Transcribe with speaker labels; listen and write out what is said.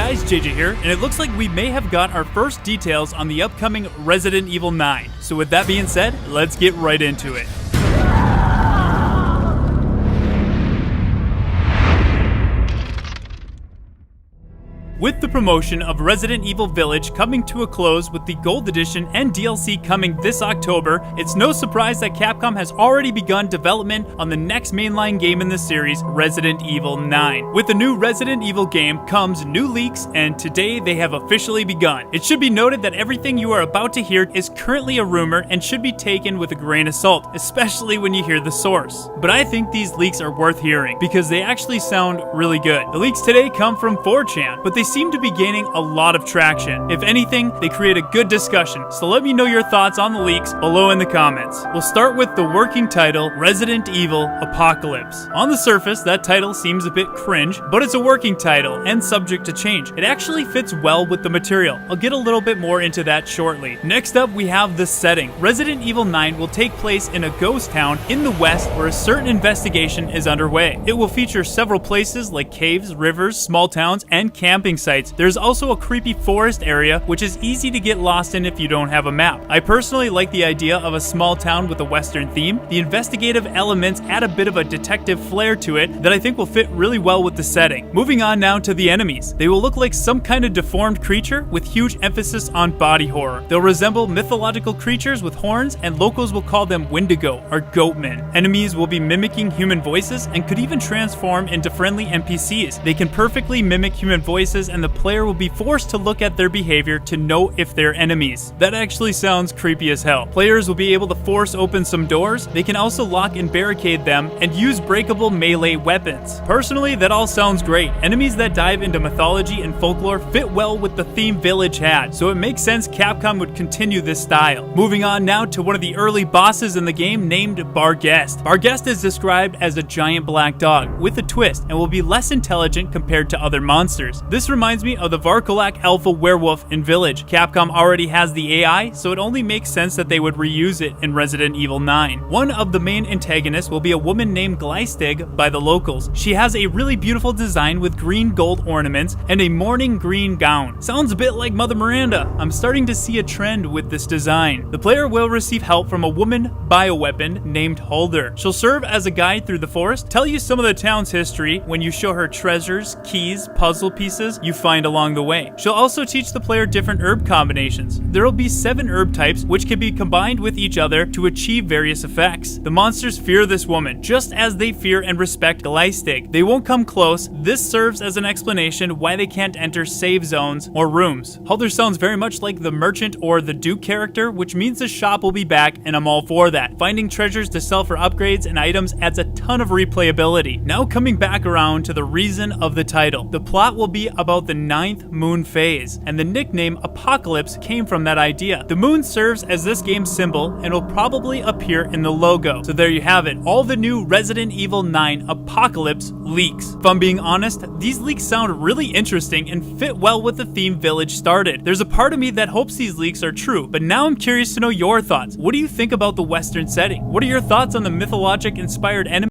Speaker 1: guys, JJ here, and it looks like we may have got our first details on the upcoming Resident Evil 9. So with that being said, let's get right into it. With the promotion of Resident Evil Village coming to a close with the Gold Edition and DLC coming this October, it's no surprise that Capcom has already begun development on the next mainline game in the series, Resident Evil 9. With the new Resident Evil game comes new leaks, and today they have officially begun. It should be noted that everything you are about to hear is currently a rumor and should be taken with a grain of salt, especially when you hear the source. But I think these leaks are worth hearing, because they actually sound really good. The leaks today come from 4chan, but they seem to be gaining a lot of traction. If anything, they create a good discussion, so let me know your thoughts on the leaks below in the comments. We'll start with the working title, Resident Evil Apocalypse. On the surface, that title seems a bit cringe, but it's a working title and subject to change. It actually fits well with the material. I'll get a little bit more into that shortly. Next up, we have the setting. Resident Evil 9 will take place in a ghost town in the west where a certain investigation is underway. It will feature several places like caves, rivers, small towns, and camping sites. There's also a creepy forest area, which is easy to get lost in if you don't have a map. I personally like the idea of a small town with a western theme. The investigative elements add a bit of a detective flair to it that I think will fit really well with the setting. Moving on now to the enemies. They will look like some kind of deformed creature with huge emphasis on body horror. They'll resemble mythological creatures with horns, and locals will call them Wendigo or Goatmen. Enemies will be mimicking human voices and could even transform into friendly NPCs. They can perfectly mimic human voices, and the player will be forced to look at their behavior to know if they're enemies. That actually sounds creepy as hell. Players will be able to force open some doors. They can also lock and barricade them and use breakable melee weapons. Personally, that all sounds great. Enemies that dive into mythology and folklore fit well with the theme Village had, so it makes sense Capcom would continue this style. Moving on now to one of the early bosses in the game named Barghest. Barghest is described as a giant black dog with a twist and will be less intelligent compared to other monsters. This reminds me of the Varkolak Alpha Werewolf in Village. Capcom already has the AI, so it only makes sense that they would reuse it in Resident Evil 9. One of the main antagonists will be a woman named Gleistig by the locals. She has a really beautiful design with green gold ornaments and a morning green gown. Sounds a bit like Mother Miranda. I'm starting to see a trend with this design. The player will receive help from a woman bioweapon named Holder. She'll serve as a guide through the forest, tell you some of the town's history when you show her treasures, keys, puzzle pieces you find along the way. She'll also teach the player different herb combinations. There will be 7 herb types which can be combined with each other to achieve various effects. The monsters fear this woman, just as they fear and respect Gleistig. They won't come close. This serves as an explanation why they can't enter save zones or rooms. Holder sounds very much like the merchant or the Duke character, which means the shop will be back, and I'm all for that. Finding treasures to sell for upgrades and items adds a ton of replayability. Now coming back around to the reason of the title. The plot will be about the 9th moon phase, and the nickname Apocalypse came from that idea. The moon serves as this game's symbol and will probably appear in the logo. So there you have it, all the new Resident Evil 9 Apocalypse leaks. If I'm being honest, these leaks sound really interesting and fit well with the theme Village started. There's a part of me that hopes these leaks are true, but now I'm curious to know your thoughts. What do you think about the Western setting? What are your thoughts on the mythologic inspired enemies